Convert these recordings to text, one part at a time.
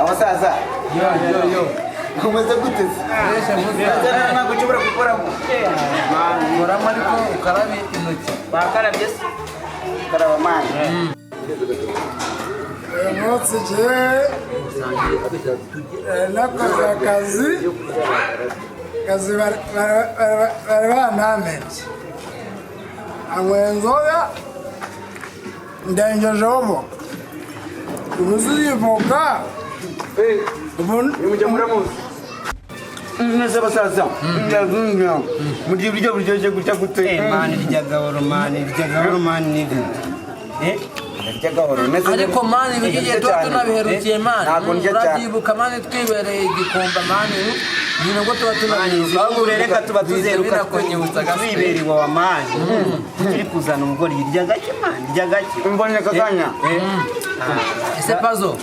abasaza yo umeze gute ntabwo ushobora gukoramo koramo ariko ukarabe intoki bakarabye se ukaraba amazi umunsi gihe nakoze akazi bari banamenye anyweye inzoga ndengejeho voka ubu zirivoka mujya muramuzi neza abasaza mugihe ibiryo biryoshye gutya gute mani rya gahoro mani ariko mani bigiye tunabiherukiye mani urabyibuka mani twibereye igikomba mani nyine ngo tuba tunabiheruka ahubwo reka tuba tuzeruka twibereye wa mani turi kuzana umugore irya gake mani irya gake mbonye kakanya ese pazo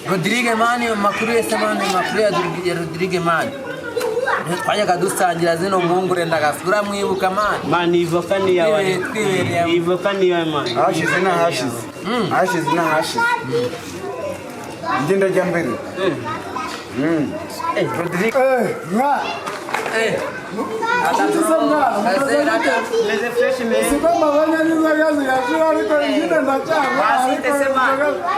Rodrigue mani makuru yese mani makuru ya Rodrigue mani twajyaga dusangira zino mpungure ndagasura mwibuka mani ivoka ni yawe ivoka ni yawe mani hashize ngenda jya mbere Rodrigue meze fresh meze Sikama banya n'inzoga zirashira ariko ingine ndacyangwa ariko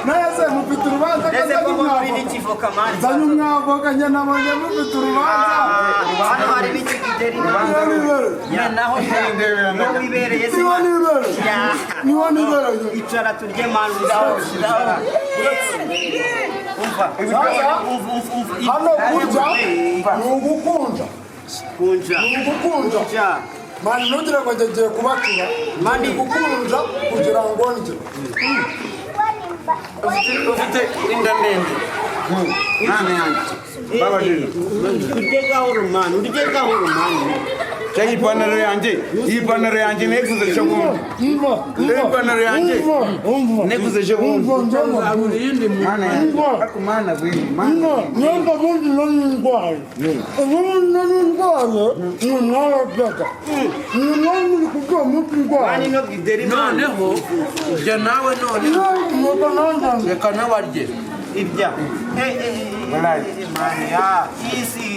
nese mufite urubanza ndetse ko muri n'ikivoka mani zanye umwavoka njye nabonye mufite urubanza hano hari n'ikigiteri naho wibereye se niwo nibereye icara turye mani hano kurya ni ugukunja mani ntugire ngo ngiye kubacura mani gukunja kugira ngo ndye ufite inda ndende nane yanjye baba dino urye gahoro mani iyi ipantaro yanjye neguze ejo bundi ipantaro yanjye neguze ejo bundi mana yanjye ariko mana bw'indi mana nyamba bundi nari ndwaye ubundi nari ndwaye ni mwarabyaga ni mwari muri kubwira umuti ndwaye mani no gideri noneho jya nawe none reka nawe arye ibya mani ya isi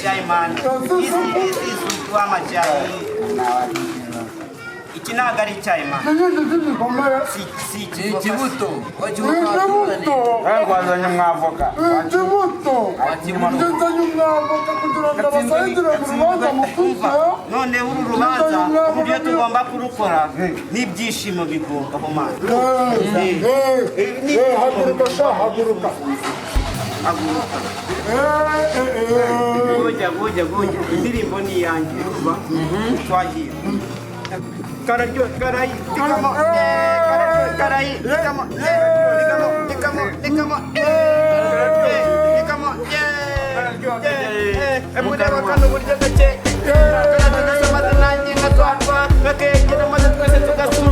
chai mani isi kwa majani iki ntabwo ari chai mani si ikibuto wazanye umwavoka ikibuto nzanye umwavoka kugira ngo abasayidire mu rubanza mukuze none uru rubanza uburyo tugomba kurukora n'ibyishimo bigomba ho mani haguruka sha haguruka goja indirimbo ni yanjye kuba twagiye kararyo karayi emureba kano buryo gake kararyo nasamaze nanjye nkatwarwa bakegera maze twese tugasura